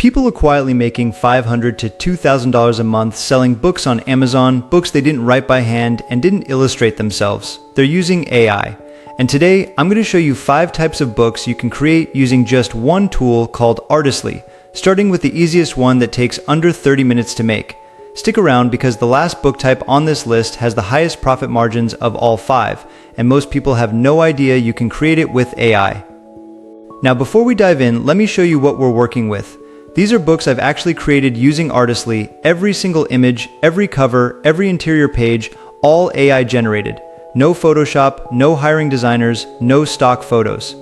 People are quietly making $500 to $2,000 a month selling books on Amazon, books they didn't write by hand and didn't illustrate themselves. They're using AI. And today, I'm going to show you 5 types of books you can create using just one tool called Artistly, starting with the easiest one that takes under 30 minutes to make. Stick around because the last book type on this list has the highest profit margins of all 5, and most people have no idea you can create it with AI. Now before we dive in, let me show you what we're working with. These are books I've actually created using Artistly, every single image, every cover, every interior page, all AI generated. No Photoshop, no hiring designers, no stock photos.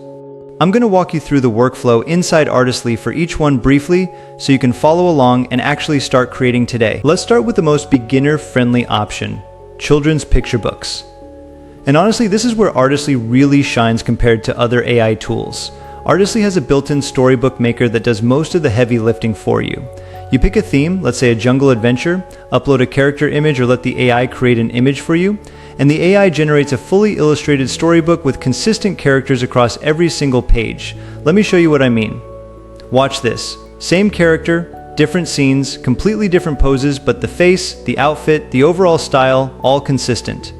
I'm going to walk you through the workflow inside Artistly for each one briefly so you can follow along and actually start creating today. Let's start with the most beginner-friendly option, children's picture books. And honestly, this is where Artistly really shines compared to other AI tools. Artistly has a built-in storybook maker that does most of the heavy lifting for you. You pick a theme, let's say a jungle adventure, upload a character image or let the AI create an image for you, and the AI generates a fully illustrated storybook with consistent characters across every single page. Let me show you what I mean. Watch this. Same character, different scenes, completely different poses, but the face, the outfit, the overall style, all consistent.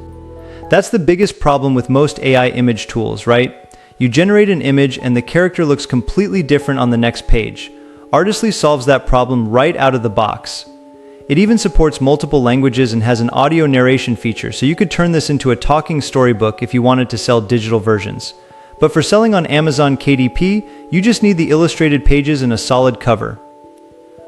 That's the biggest problem with most AI image tools, right? You generate an image and the character looks completely different on the next page. Artistly solves that problem right out of the box. It even supports multiple languages and has an audio narration feature, so you could turn this into a talking storybook if you wanted to sell digital versions. But for selling on Amazon KDP, you just need the illustrated pages and a solid cover.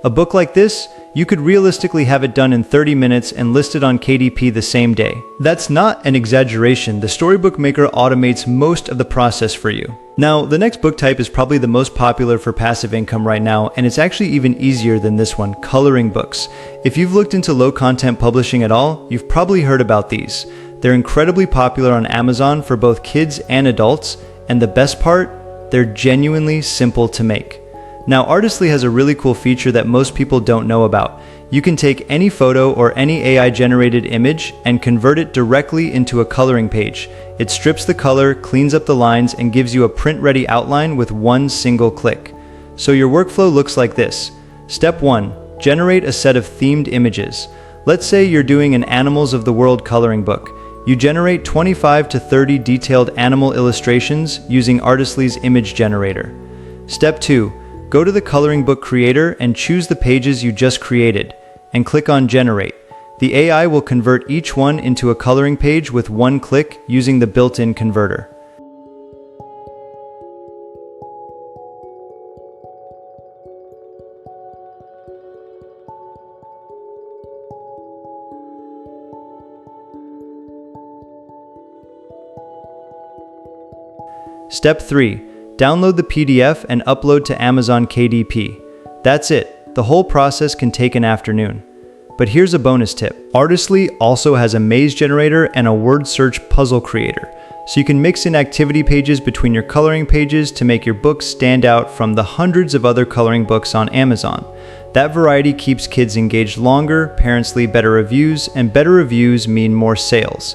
A book like this, you could realistically have it done in 30 minutes and listed on KDP the same day. That's not an exaggeration. The Storybook Maker automates most of the process for you. Now, the next book type is probably the most popular for passive income right now, and it's actually even easier than this one, coloring books. If you've looked into low-content publishing at all, you've probably heard about these. They're incredibly popular on Amazon for both kids and adults, and the best part, they're genuinely simple to make. Now, Artistly has a really cool feature that most people don't know about. You can take any photo or any AI-generated image and convert it directly into a coloring page. It strips the color, cleans up the lines, and gives you a print-ready outline with one single click. So your workflow looks like this. Step 1. Generate a set of themed images. Let's say you're doing an Animals of the World coloring book. You generate 25 to 30 detailed animal illustrations using Artistly's image generator. Step 2. Go to the coloring book creator and choose the pages you just created, and click on Generate. The AI will convert each one into a coloring page with one click using the built-in converter. Step 3. Download the PDF and upload to Amazon KDP. That's it. The whole process can take an afternoon. But here's a bonus tip. Artistly also has a maze generator and a word search puzzle creator, so you can mix in activity pages between your coloring pages to make your book stand out from the hundreds of other coloring books on Amazon. That variety keeps kids engaged longer, parents leave better reviews, and better reviews mean more sales.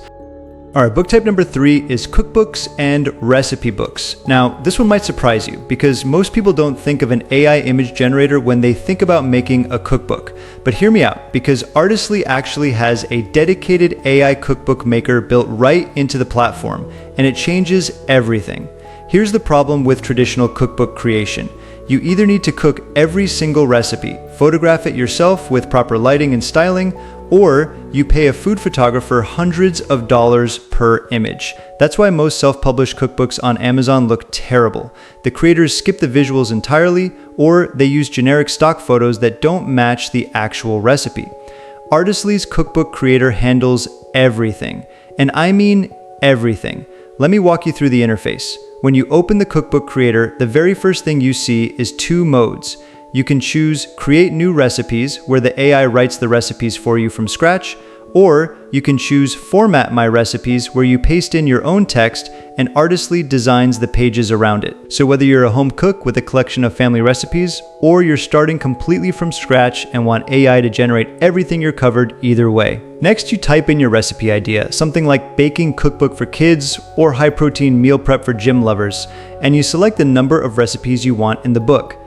Alright, book type number 3 is cookbooks and recipe books. Now, this one might surprise you because most people don't think of an AI image generator when they think about making a cookbook. But hear me out, because Artistly actually has a dedicated AI cookbook maker built right into the platform, and it changes everything. Here's the problem with traditional cookbook creation. You either need to cook every single recipe, photograph it yourself with proper lighting and styling, or you pay a food photographer hundreds of dollars per image. That's why most self-published cookbooks on Amazon look terrible. The creators skip the visuals entirely, or they use generic stock photos that don't match the actual recipe. Artistly's cookbook creator handles everything, and I mean everything. Let me walk you through the interface. When you open the cookbook creator, the very first thing you see is 2 modes. You can choose Create New Recipes, where the AI writes the recipes for you from scratch, or you can choose Format My Recipes, where you paste in your own text and Artistly designs the pages around it. So whether you're a home cook with a collection of family recipes, or you're starting completely from scratch and want AI to generate everything you're covered, either way. Next, you type in your recipe idea, something like baking cookbook for kids or high protein meal prep for gym lovers, and you select the number of recipes you want in the book.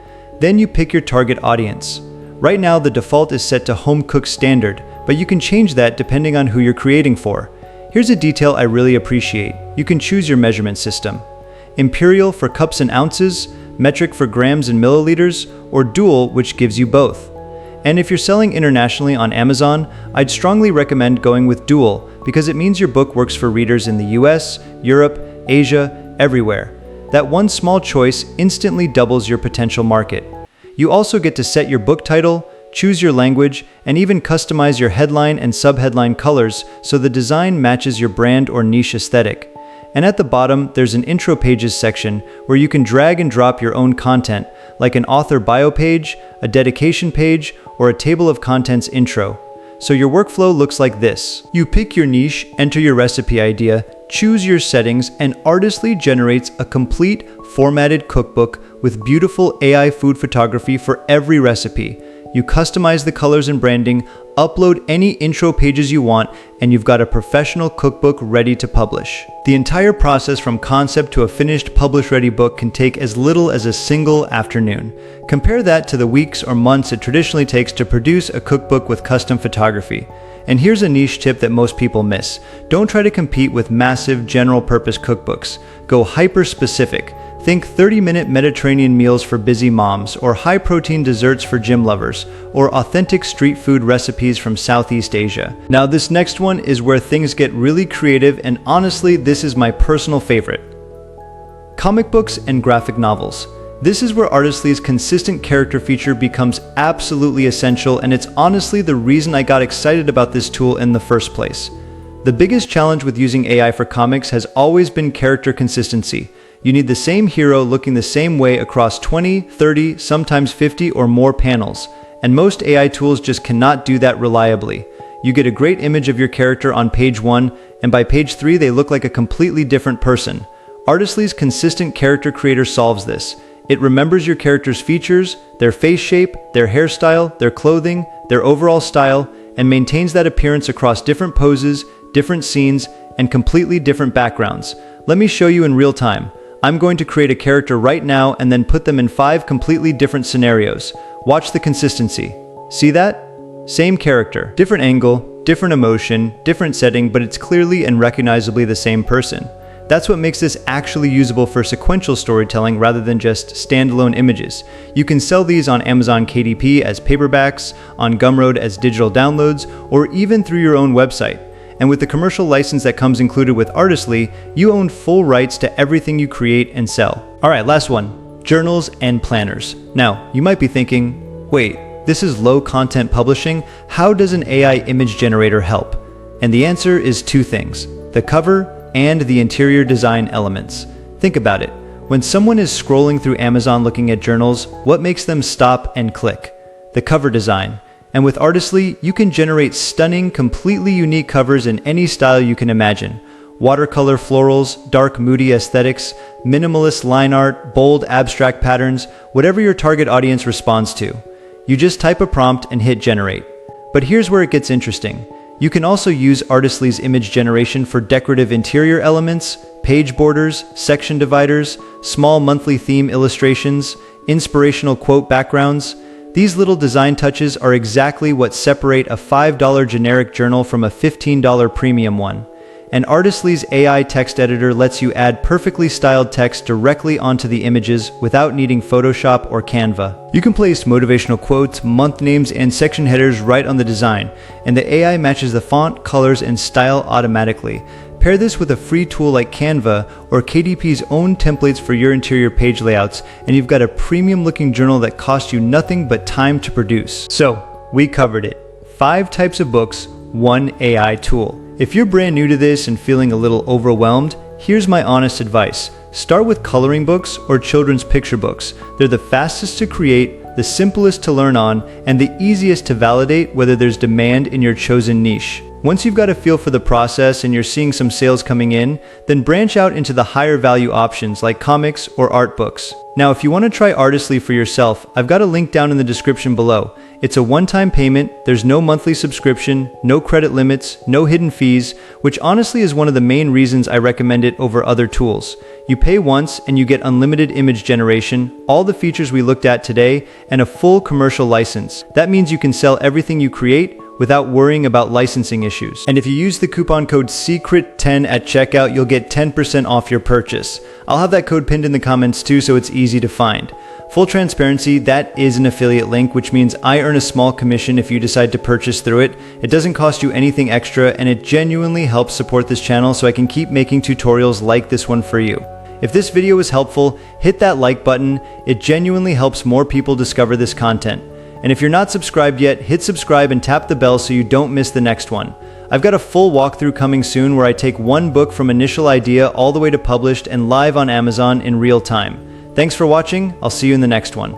Then you pick your target audience. Right now, the default is set to home cook standard, but you can change that depending on who you're creating for. Here's a detail I really appreciate. You can choose your measurement system. Imperial for cups and ounces, metric for grams and milliliters, or dual, which gives you both. And if you're selling internationally on Amazon, I'd strongly recommend going with dual because it means your book works for readers in the US, Europe, Asia, everywhere. That one small choice instantly doubles your potential market. You also get to set your book title, choose your language, and even customize your headline and subheadline colors so the design matches your brand or niche aesthetic. And at the bottom, there's an intro pages section where you can drag and drop your own content, like an author bio page, a dedication page, or a table of contents intro. So your workflow looks like this. You pick your niche, enter your recipe idea, choose your settings, and Artistly generates a complete, formatted cookbook with beautiful AI food photography for every recipe. You customize the colors and branding, upload any intro pages you want, and you've got a professional cookbook ready to publish. The entire process from concept to a finished publish-ready book can take as little as a single afternoon. Compare that to the weeks or months it traditionally takes to produce a cookbook with custom photography. And here's a niche tip that most people miss. Don't try to compete with massive general-purpose cookbooks. Go hyper-specific. Think 30-minute Mediterranean meals for busy moms, or high-protein desserts for gym lovers, or authentic street food recipes from Southeast Asia. Now this next one is where things get really creative, and honestly, this is my personal favorite. Comic books and graphic novels. This is where Artistly's consistent character feature becomes absolutely essential, and it's honestly the reason I got excited about this tool in the first place. The biggest challenge with using AI for comics has always been character consistency. You need the same hero looking the same way across 20, 30, sometimes 50 or more panels, and most AI tools just cannot do that reliably. You get a great image of your character on page 1, and by page 3 they look like a completely different person. Artistly's consistent character creator solves this. It remembers your character's features, their face shape, their hairstyle, their clothing, their overall style, and maintains that appearance across different poses, different scenes, and completely different backgrounds. Let me show you in real time. I'm going to create a character right now and then put them in 5 completely different scenarios. Watch the consistency. See that? Same character, different angle, different emotion, different setting, but it's clearly and recognizably the same person. That's what makes this actually usable for sequential storytelling rather than just standalone images. You can sell these on Amazon KDP as paperbacks, on Gumroad as digital downloads, or even through your own website. And with the commercial license that comes included with Artistly, you own full rights to everything you create and sell. Alright, last one. Journals and planners. Now, you might be thinking, wait, this is low content publishing? How does an AI image generator help? And the answer is 2 things. The cover and the interior design elements. Think about it. When someone is scrolling through Amazon looking at journals, what makes them stop and click? The cover design. And with Artistly, you can generate stunning, completely unique covers in any style you can imagine. Watercolor florals, dark moody aesthetics, minimalist line art, bold abstract patterns, whatever your target audience responds to. You just type a prompt and hit generate. But here's where it gets interesting. You can also use Artistly's image generation for decorative interior elements, page borders, section dividers, small monthly theme illustrations, inspirational quote backgrounds. These little design touches are exactly what separate a $5 generic journal from a $15 premium one. And Artistly's AI text editor lets you add perfectly styled text directly onto the images without needing Photoshop or Canva. You can place motivational quotes, month names, and section headers right on the design, and the AI matches the font, colors, and style automatically. Pair this with a free tool like Canva or KDP's own templates for your interior page layouts, and you've got a premium-looking journal that costs you nothing but time to produce. So, we covered it. 5 types of books, 1 AI tool. If you're brand new to this and feeling a little overwhelmed, here's my honest advice. Start with coloring books or children's picture books. They're the fastest to create, the simplest to learn on, and the easiest to validate whether there's demand in your chosen niche. Once you've got a feel for the process and you're seeing some sales coming in, then branch out into the higher value options like comics or art books. Now, if you want to try Artistly for yourself, I've got a link down in the description below. It's a one-time payment, there's no monthly subscription, no credit limits, no hidden fees, which honestly is one of the main reasons I recommend it over other tools. You pay once and you get unlimited image generation, all the features we looked at today, and a full commercial license. That means you can sell everything you create without worrying about licensing issues. And if you use the coupon code SECRET10 at checkout, you'll get 10% off your purchase. I'll have that code pinned in the comments too, so it's easy to find. Full transparency, that is an affiliate link, which means I earn a small commission if you decide to purchase through it. It doesn't cost you anything extra, and it genuinely helps support this channel so I can keep making tutorials like this one for you. If this video was helpful, hit that like button. It genuinely helps more people discover this content. And if you're not subscribed yet, hit subscribe and tap the bell so you don't miss the next one. I've got a full walkthrough coming soon where I take one book from initial idea all the way to published and live on Amazon in real time. Thanks for watching. I'll see you in the next one.